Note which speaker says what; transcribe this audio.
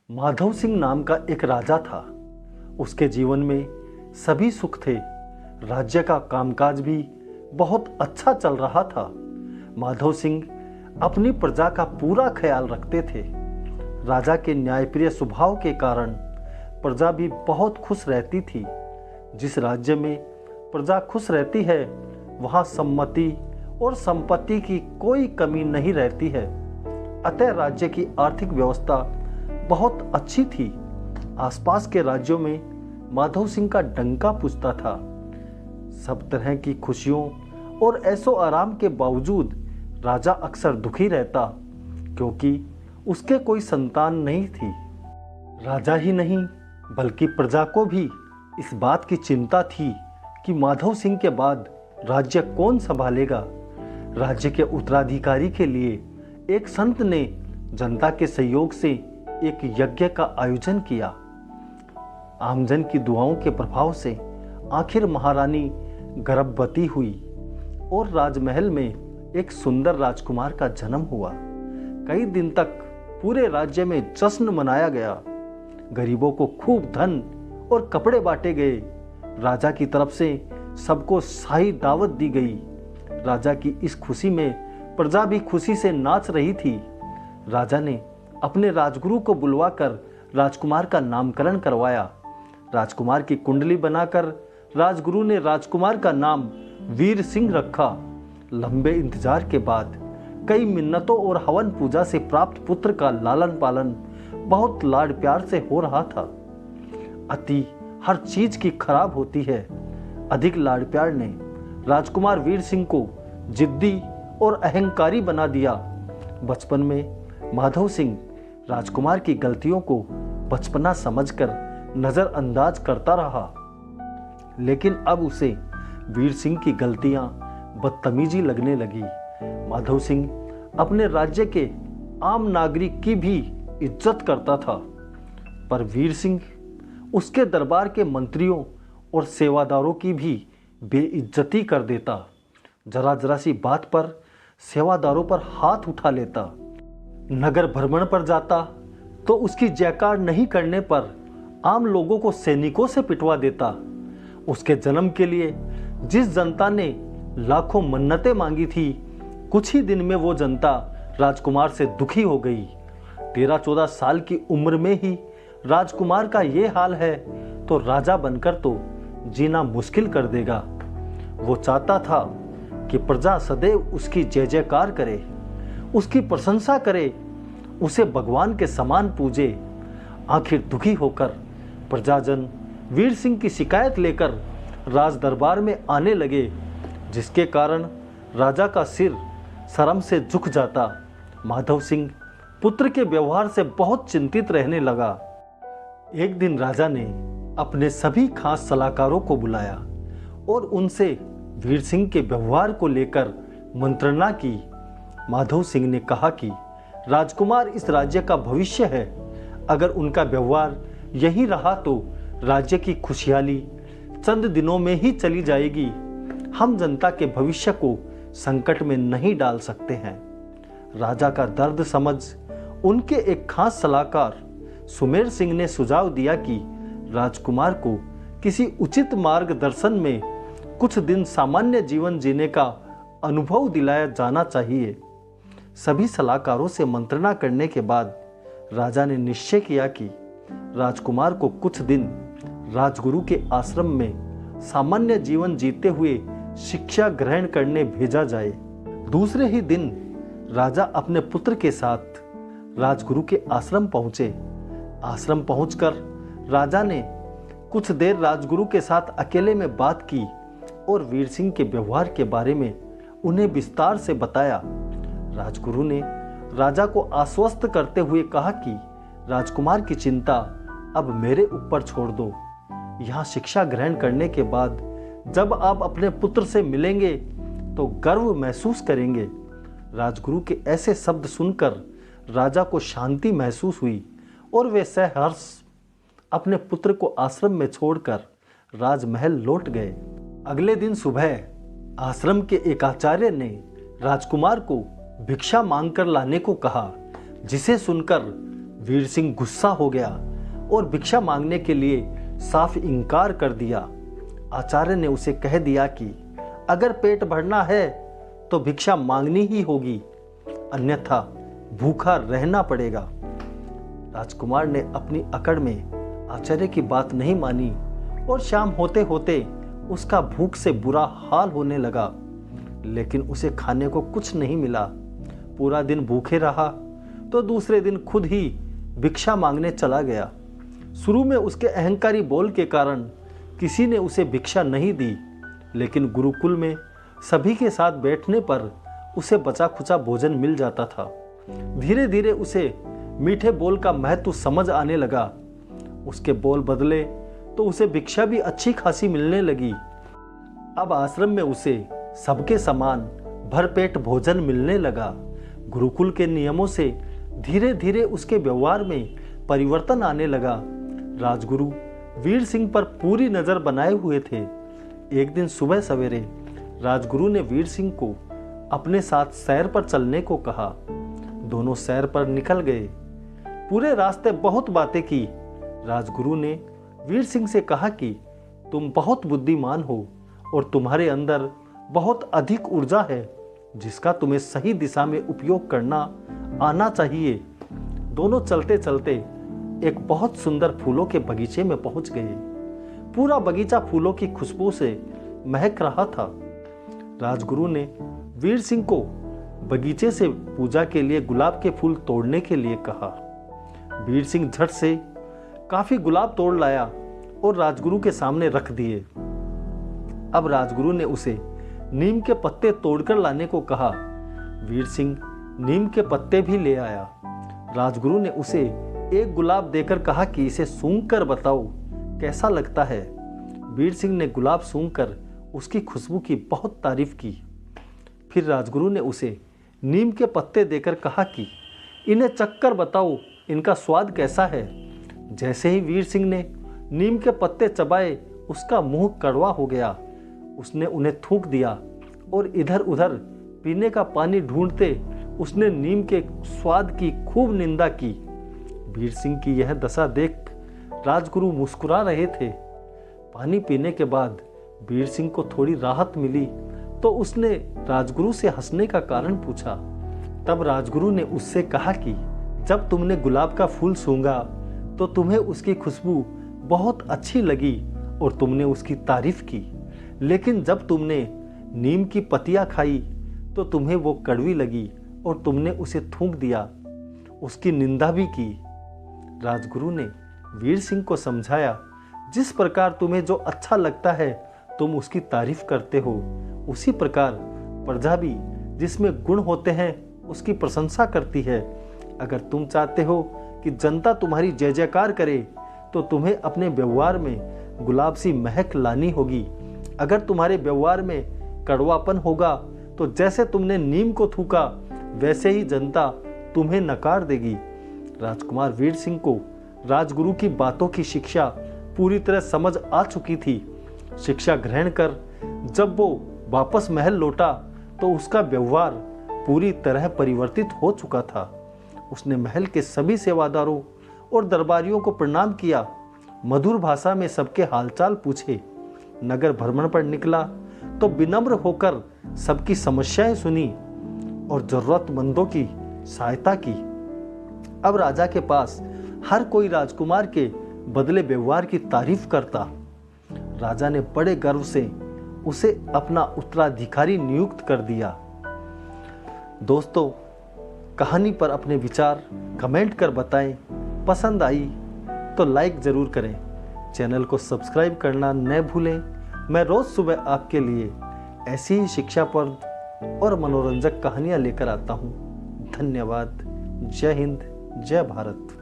Speaker 1: माधव सिंह नाम का एक राजा था। उसके जीवन में सभी सुख थे। राज्य का कामकाज भी बहुत अच्छा चल रहा था। माधव सिंह अपनी प्रजा का पूरा ख्याल रखते थे। राजा के न्यायप्रिय स्वभाव के कारण प्रजा भी बहुत खुश रहती थी। जिस राज्य में प्रजा खुश रहती है वहाँ सम्मति और संपत्ति की कोई कमी नहीं रहती है। अतः राज्य की आर्थिक व्यवस्था बहुत अच्छी थी। आसपास के राज्यों में माधव सिंह का डंका पूछता था। सब तरह की खुशियों और ऐशो आराम के बावजूद राजा अक्सर दुखी रहता, क्योंकि उसके कोई संतान नहीं थी। राजा ही नहीं बल्कि प्रजा को भी इस बात की चिंता थी कि माधव सिंह के बाद राज्य कौन संभालेगा। राज्य के उत्तराधिकारी के लिए एक संत ने जनता के सहयोग से एक यज्ञ का आयोजन किया। आमजन की दुआओं के प्रभाव से आखिर महारानी गर्भवती हुई और राजमहल में एक सुंदर राजकुमार का जन्म हुआ। कई दिन तक पूरे राज्य में जश्न मनाया गया। गरीबों को खूब धन और कपड़े बांटे गए। राजा की तरफ से सबको शाही दावत दी गई। राजा की इस खुशी में प्रजा भी खुशी से नाच रही थी। राजा ने अपने राजगुरु को बुलवाकर राजकुमार का नामकरण करवाया। राजकुमार की कुंडली बनाकर राजगुरु ने राजकुमार का नाम वीर सिंह रखा। लंबे इंतजार के बाद कई मिन्नतों और हवन पूजा से प्राप्त पुत्र का लालन पालन बहुत लाड प्यार से हो रहा था। अति हर चीज की खराब होती है। अधिक लाड प्यार ने राजकुमार वीर सिंह को जिद्दी और अहंकारी बना दिया। बचपन में माधव सिंह राजकुमार की गलतियों को बचपना समझकर नजरअंदाज करता रहा, लेकिन अब उसे वीर सिंह की गलतियां बदतमीजी लगने लगी। माधव सिंह अपने राज्य के आम नागरिक की भी इज्जत करता था, पर वीर सिंह उसके दरबार के मंत्रियों और सेवादारों की भी बेइज्जती कर देता। जरा जरा सी बात पर सेवादारों पर हाथ उठा लेता। नगर भ्रमण पर जाता तो उसकी जयकार नहीं करने पर आम लोगों को सैनिकों से पिटवा देता। उसके जन्म के लिए जिस जनता ने लाखों मन्नतें मांगी थी, कुछ ही दिन में वो जनता राजकुमार से दुखी हो गई। 13-14 साल की उम्र में ही राजकुमार का ये हाल है तो राजा बनकर तो जीना मुश्किल कर देगा। वो चाहता था कि प्रजा सदैव उसकी जय जयकार करे, उसकी प्रशंसा करे, उसे भगवान के समान पूजे। आखिर दुखी होकर प्रजाजन वीर सिंह की शिकायत लेकर राज दरबार में आने लगे, जिसके कारण राजा का सिर शर्म से झुक जाता। माधव सिंह पुत्र के व्यवहार से बहुत चिंतित रहने लगा। एक दिन राजा ने अपने सभी खास सलाहकारों को बुलाया और उनसे वीर सिंह के व्यवहार को लेकर मंत्रणा की। माधव सिंह ने कहा कि राजकुमार इस राज्य का भविष्य है। अगर उनका व्यवहार यही रहा तो राज्य की खुशहाली चंद दिनों में ही चली जाएगी। हम जनता के भविष्य को संकट में नहीं डाल सकते हैं। राजा का दर्द समझ उनके एक खास सलाहकार सुमेर सिंह ने सुझाव दिया कि राजकुमार को किसी उचित मार्गदर्शन में कुछ दिन सामान्य जीवन जीने का अनुभव दिलाया जाना चाहिए। सभी सलाहकारों से मंत्रणा करने के बाद राजा ने निश्चय किया कि राजकुमार को कुछ दिन राजगुरु के आश्रम में सामान्य जीवन जीते हुए शिक्षा ग्रहण करने भेजा जाए। दूसरे ही दिन राजा अपने पुत्र के साथ राजगुरु के आश्रम पहुंचे। आश्रम पहुंचकर राजा ने कुछ देर राजगुरु के साथ अकेले में बात की और वीर सिंह के व्यवहार के बारे में उन्हें विस्तार से बताया। राजगुरु ने राजा को आश्वस्त करते हुए कहा कि राजकुमार की चिंता अब मेरे ऊपर छोड़ दो। यहाँ शिक्षा ग्रहण करने के बाद जब आप अपने पुत्र से मिलेंगे तो गर्व महसूस करेंगे। राजगुरु के ऐसे शब्द सुनकर राजा को शांति महसूस हुई और वे सहर्ष अपने पुत्र को आश्रम में छोड़कर राजमहल लौट गए। अगले दिन सुबह आश्रम के एक आचार्य ने राजकुमार को भिक्षा मांगकर लाने को कहा, जिसे सुनकर वीर सिंह गुस्सा हो गया और भिक्षा मांगने के लिए साफ इनकार कर दिया। आचार्य ने उसे कह दिया कि अगर पेट भरना है तो भिक्षा मांगनी ही होगी, अन्यथा भूखा रहना पड़ेगा। राजकुमार ने अपनी अकड़ में आचार्य की बात नहीं मानी और शाम होते होते उसका भूख से बुरा हाल होने लगा, लेकिन उसे खाने को कुछ नहीं मिला। पूरा दिन भूखे रहा तो दूसरे दिन खुद ही भिक्षा मांगने चला गया। शुरू में उसके अहंकारी बोल के कारण किसी ने उसे भिक्षा नहीं दी, लेकिन गुरुकुल में सभी के साथ बैठने पर उसे बचा खुचा भोजन मिल जाता था। धीरे धीरे उसे मीठे बोल का महत्व समझ आने लगा। उसके बोल बदले तो उसे भिक्षा भी अच्छी खासी मिलने लगी। अब आश्रम में उसे सबके समान भरपेट भोजन मिलने लगा। गुरुकुल के नियमों से धीरे धीरे उसके व्यवहार में परिवर्तन आने लगा। राजगुरु वीर सिंह पर पूरी नजर बनाए हुए थे। एक दिन सुबह सवेरे राजगुरु ने वीर सिंह को अपने साथ सैर पर चलने को कहा। दोनों सैर पर निकल गए। पूरे रास्ते बहुत बातें की। राजगुरु ने वीर सिंह से कहा कि तुम बहुत बुद्धिमान हो और तुम्हारे अंदर बहुत अधिक ऊर्जा है, जिसका तुम्हें सही दिशा में उपयोग करना आना चाहिए। दोनों चलते चलते एक बहुत सुंदर फूलों के बगीचे में पहुंच गए। पूरा बगीचा फूलों की खुशबू से महक रहा था। राजगुरु ने वीर सिंह को बगीचे से पूजा के लिए गुलाब के फूल तोड़ने के लिए कहा। वीर सिंह झट से काफी गुलाब तोड़ लाया और राजगुरु के सामने रख दिए। अब राजगुरु ने उसे नीम के पत्ते तोड़कर लाने को कहा। वीर सिंह नीम के पत्ते भी ले आया। राजगुरु ने उसे एक गुलाब देकर कहा कि इसे सूंघ कर बताओ कैसा लगता है। वीर सिंह ने गुलाब सूंघकर उसकी खुशबू की बहुत तारीफ की। फिर राजगुरु ने उसे नीम के पत्ते देकर कहा कि इन्हें चखकर बताओ इनका स्वाद कैसा है। जैसे ही वीर सिंह ने नीम के पत्ते चबाए, उसका मुंह कड़वा हो गया। उसने उन्हें थूक दिया और इधर उधर पीने का पानी ढूंढते उसने नीम के स्वाद की खूब निंदा की। वीर सिंह की यह दशा देख राजगुरु मुस्कुरा रहे थे। पानी पीने के बाद वीर सिंह को थोड़ी राहत मिली तो उसने राजगुरु से हंसने का कारण पूछा। तब राजगुरु ने उससे कहा कि जब तुमने गुलाब का फूल सूंघा तो तुम्हें उसकी खुशबू बहुत अच्छी लगी और तुमने उसकी तारीफ की, लेकिन जब तुमने नीम की पत्तियां खाई तो तुम्हें वो कड़वी लगी और तुमने उसे थूक दिया, उसकी निंदा भी की। राजगुरु ने वीर सिंह को समझाया, जिस प्रकार तुम्हें जो अच्छा लगता है तुम उसकी तारीफ करते हो, उसी प्रकार प्रजा भी जिसमें गुण होते हैं उसकी प्रशंसा करती है। अगर तुम चाहते हो कि जनता तुम्हारी जय जयकार करे तो तुम्हें अपने व्यवहार में गुलाब सी महक लानी होगी। अगर तुम्हारे व्यवहार में कड़वापन होगा तो जैसे तुमने नीम को थूका वैसे ही जनता तुम्हें नकार देगी। राजकुमार वीर सिंह को राजगुरु की बातों की शिक्षा पूरी तरह समझ आ चुकी थी। शिक्षा ग्रहण कर जब वो वापस महल लौटा तो उसका व्यवहार पूरी तरह परिवर्तित हो चुका था। उसने महल के सभी सेवादारों और दरबारियों को प्रणाम किया, मधुर भाषा में सबके हालचाल पूछे। नगर भ्रमण पर निकला तो विनम्र होकर सबकी समस्याएं सुनी और जरूरतमंदों की सहायता की। अब राजा के पास हर कोई राजकुमार के बदले व्यवहार की तारीफ करता। राजा ने बड़े गर्व से उसे अपना उत्तराधिकारी नियुक्त कर दिया। दोस्तों, कहानी पर अपने विचार कमेंट कर बताएं। पसंद आई तो लाइक ज़रूर करें। चैनल को सब्सक्राइब करना न भूलें। मैं रोज़ सुबह आपके लिए ऐसी ही शिक्षाप्रद और मनोरंजक कहानियाँ लेकर आता हूँ। धन्यवाद। जय हिंद, जय भारत।